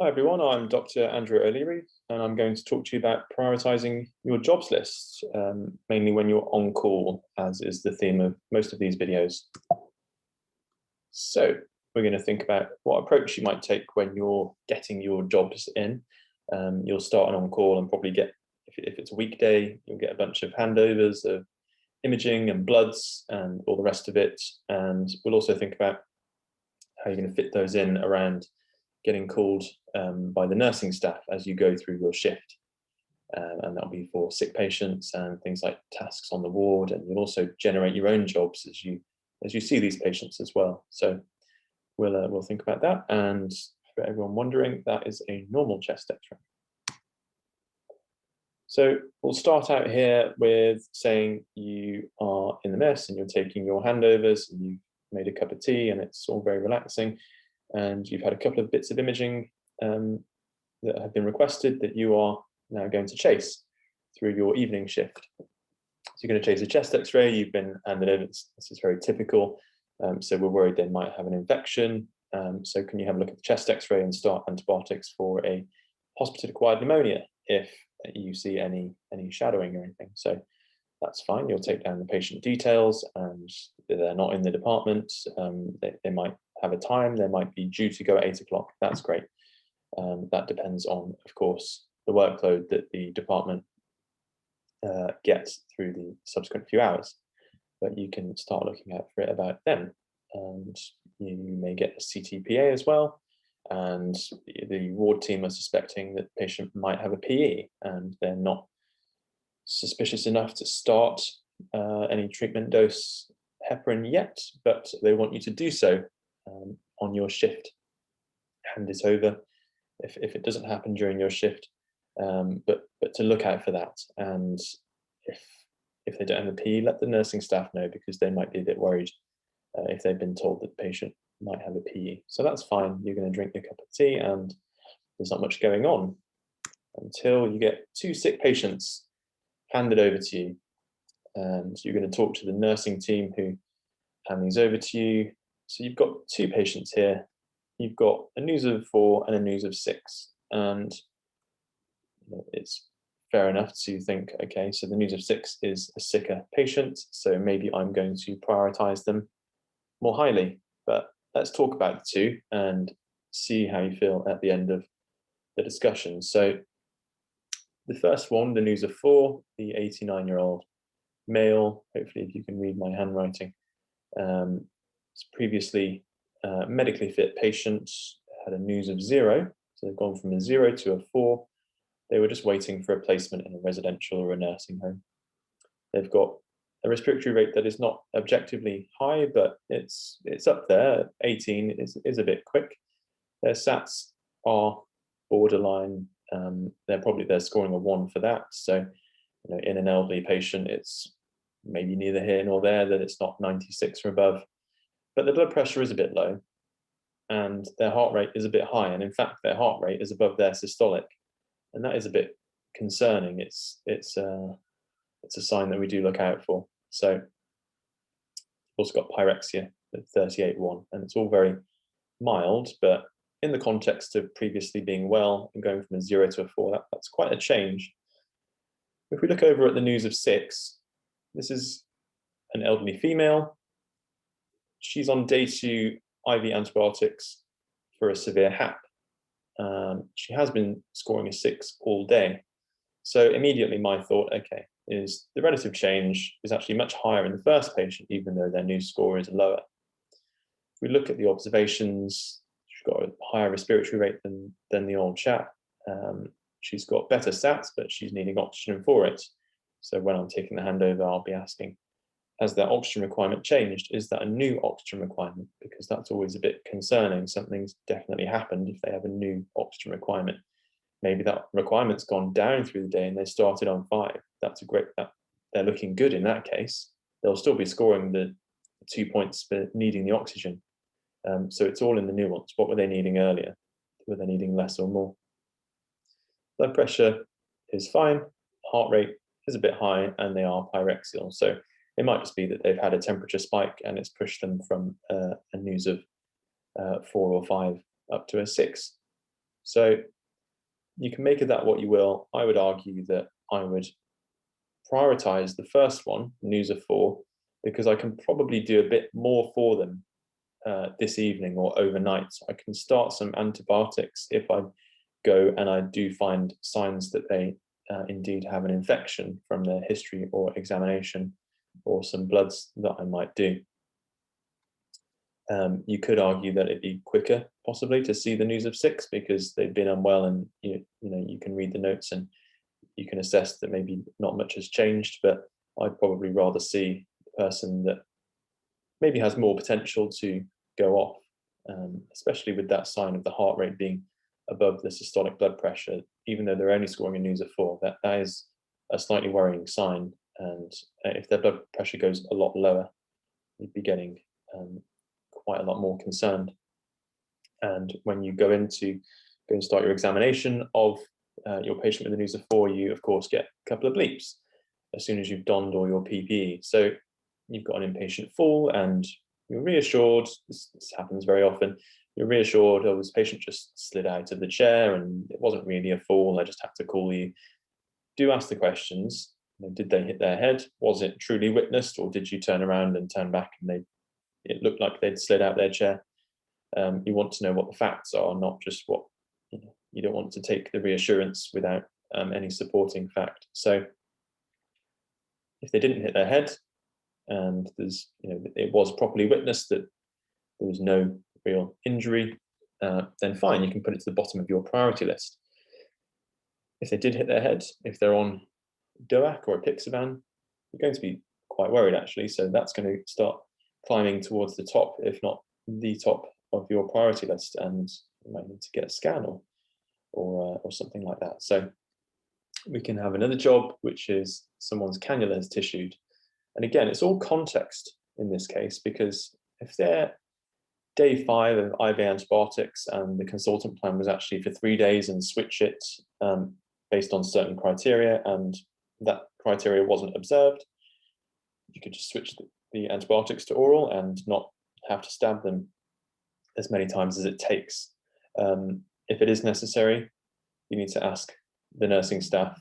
Hi everyone, I'm Dr. Andrew O'Leary, and I'm going to talk to you about prioritizing your jobs list, mainly when you're on call, as is the theme of most of these videos. So we're going to think about what approach you might take when you're getting your jobs in. You'll start an on call and probably get, if it's a weekday, you'll get a bunch of handovers of imaging and bloods and all the rest of it. And we'll also think about how you're going to fit those in around getting called by the nursing staff as you go through your shift. And that'll be for sick patients and things like tasks on the ward. And you'll also generate your own jobs as you see these patients as well. So we'll think about that. And for everyone wondering, that is a normal chest X-ray. So we'll start out here with saying you are in the mess and you're taking your handovers and you've made a cup of tea and it's all very relaxing. And you've had a couple of bits of imaging that have been requested that you are now going to chase through your evening shift. So you're going to chase a chest X-ray. You've been handed over. This is very typical. So we're worried they might have an infection. So can you have a look at the chest X-ray and start antibiotics for a hospital-acquired pneumonia if you see any shadowing or anything? So that's fine. You'll take down the patient details, and they're not in the department. They might have a time. They might be due to go at 8 o'clock. That's great. That depends on, of course, the workload that the department gets through the subsequent few hours. But you can start looking out for it about then. And you may get a CTPA as well. And the ward team are suspecting that the patient might have a PE, and they're not suspicious enough to start any treatment dose heparin yet, but they want you to do so on your shift. Hand it over if it doesn't happen during your shift, but to look out for that. And if they don't have a PE, let the nursing staff know, because they might be a bit worried if they've been told that the patient might have a PE. So that's fine. You're going to drink your cup of tea, and there's not much going on until you get 2 sick patients handed over to you, and you're going to talk to the nursing team who hand these over to you. So you've got 2 patients here. You've got a news of 4 and a news of 6, and it's fair enough to think, okay, so the news of 6 is a sicker patient, so maybe I'm going to prioritize them more highly. But let's talk about the 2 and see how you feel at the end of the discussion. So the first one, the news of 4, the 89-year-old male, hopefully if you can read my handwriting, it's previously medically fit patient, had a news of 0, so they've gone from a 0 to a 4. They were just waiting for a placement in a residential or a nursing home. They've got a respiratory rate that is not objectively high, but it's up there. 18 is a bit quick. Their SATs are borderline. They're scoring a 1 for that. So in an elderly patient, it's maybe neither here nor there that it's not 96 or above. But the blood pressure is a bit low, and their heart rate is a bit high. And in fact, their heart rate is above their systolic, and that is a bit concerning. It's a sign that we do look out for. So also got pyrexia at 38.1, and it's all very mild, but in the context of previously being well and going from a 0 to a 4, that's quite a change. If we look over at the news of 6, this is an elderly female. She's on day 2 IV antibiotics for a severe HAP. She has been scoring a 6 all day. So immediately my thought, okay, is the relative change is actually much higher in the first patient, even though their news score is lower. If we look at the observations, she's got a higher respiratory rate than the old chap. She's got better SATs, but she's needing oxygen for it. So when I'm taking the handover, I'll be asking, has their oxygen requirement changed? Is that a new oxygen requirement? Because that's always a bit concerning. Something's definitely happened if they have a new oxygen requirement. Maybe that requirement's gone down through the day and they started on 5. That's a great, they're looking good in that case. They'll still be scoring the 2 points for needing the oxygen. So it's all in the nuance. What were they needing earlier? Were they needing less or more? Blood pressure is fine. Heart rate is a bit high, and they are pyrexial. So it might just be that they've had a temperature spike and it's pushed them from a news of 4 or 5 up to a 6. So you can make of that what you will. I would argue that I would prioritize the first one, news of 4, because I can probably do a bit more for them this evening or overnight. So I can start some antibiotics if I go and I do find signs that they indeed have an infection from their history or examination, or some bloods that I might do. You could argue that it'd be quicker possibly to see the news of 6 because they've been unwell, and you can read the notes and you can assess that maybe not much has changed, but I'd probably rather see the person that maybe has more potential to go off, especially with that sign of the heart rate being above the systolic blood pressure. Even though they're only scoring a news of 4, that is a slightly worrying sign. And if their blood pressure goes a lot lower, you'd be getting quite a lot more concerned. And when you go and start your examination of your patient with a news of 4, you of course get a couple of bleeps as soon as you've donned all your PPE. So you've got an inpatient fall and you're reassured. This happens very often. You're reassured, oh, this patient just slid out of the chair and it wasn't really a fall. I just have to call you. Do ask the questions. Did they hit their head? Was it truly witnessed, or did you turn around and turn back and it looked like they'd slid out their chair? You want to know what the facts are, not just what you don't want to take the reassurance without any supporting fact. So if they didn't hit their head and it was properly witnessed that there was no real injury, then fine, you can put it to the bottom of your priority list. If they did hit their head, if they're on DOAC or apixaban, you're going to be quite worried actually. So that's going to start climbing towards the top, if not the top of your priority list, and you might need to get a scan or something like that. So we can have another job, which is someone's cannula has tissued. And again, it's all context in this case, because if they're day 5 of IV antibiotics and the consultant plan was actually for 3 days and switch it based on certain criteria, and that criteria wasn't observed, you could just switch the antibiotics to oral and not have to stab them as many times as it takes. If it is necessary, you need to ask the nursing staff,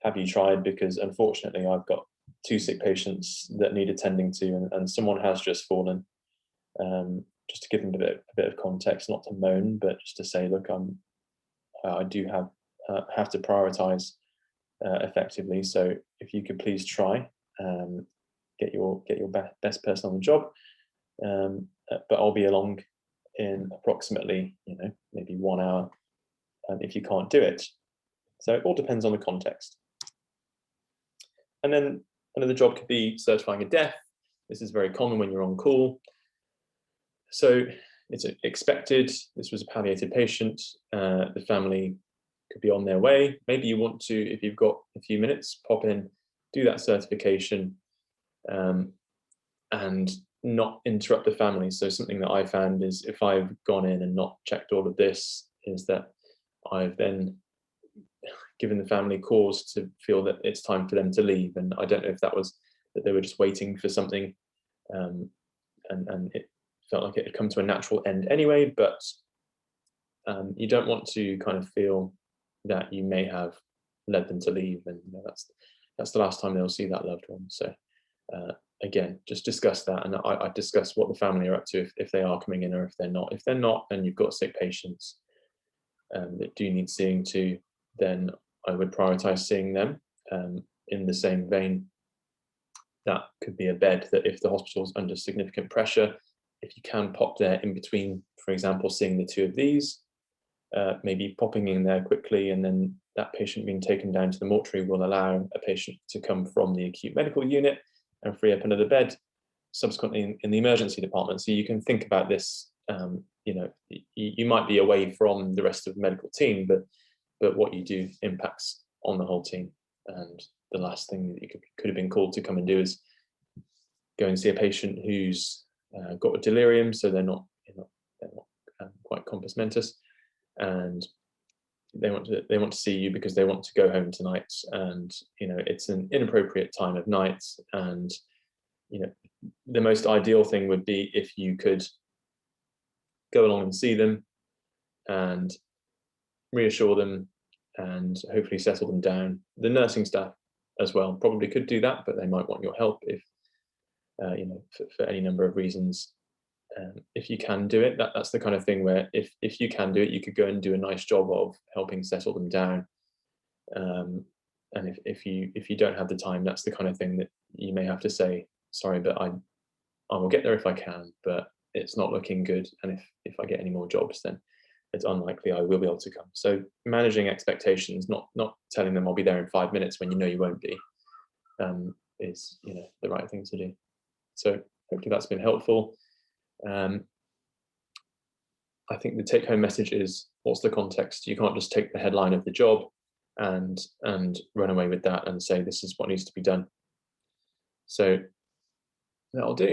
have you tried? Because unfortunately, I've got 2 sick patients that need attending to, and someone has just fallen. Just to give them a bit of context, not to moan, but just to say, look, I do have to prioritize effectively. So if you could please try, get your best person on the job, but I'll be along in approximately maybe 1 hour if you can't do it. So it all depends on the context. And then another job could be certifying a death. This is very common when you're on call. So it's expected. This was a palliated patient. The family could be on their way. Maybe you want to, if you've got a few minutes, pop in, do that certification, and not interrupt the family. So something that I found is, if I've gone in and not checked all of this, is that I've then given the family cause to feel that it's time for them to leave. And I don't know if that was that they were just waiting for something, and it felt like it had come to a natural end anyway, but you don't want to kind of feel that you may have led them to leave, and that's the last time they'll see that loved one. So again, just discuss that, and I discuss what the family are up to if they are coming in, or if they're not. If they're not, and you've got sick patients that do need seeing to, then I would prioritize seeing them. In the same vein, that could be a bed that, if the hospital's under significant pressure, if you can pop there in between, for example, seeing the 2 of these, maybe popping in there quickly, and then that patient being taken down to the mortuary will allow a patient to come from the acute medical unit and free up another bed subsequently in the emergency department. So you can think about this, you might be away from the rest of the medical team, but what you do impacts on the whole team. And the last thing that you could have been called to come and do is go and see a patient who's got a delirium, so they're not quite compos mentis, and they want to see you because they want to go home tonight, and it's an inappropriate time of night. And the most ideal thing would be if you could go along and see them, and reassure them and hopefully settle them down. The nursing staff as well probably could do that, but they might want your help if for any number of reasons. If you can do it, that's the kind of thing where if you can do it, you could go and do a nice job of helping settle them down. And if you don't have the time, that's the kind of thing that you may have to say, sorry, but I will get there if I can, but it's not looking good. And if I get any more jobs, then it's unlikely I will be able to come. So managing expectations, not telling them I'll be there in 5 minutes when you know you won't be, is the right thing to do. So hopefully that's been helpful. I think the take-home message is, what's the context? You can't just take the headline of the job and run away with that and say this is what needs to be done. So that'll do.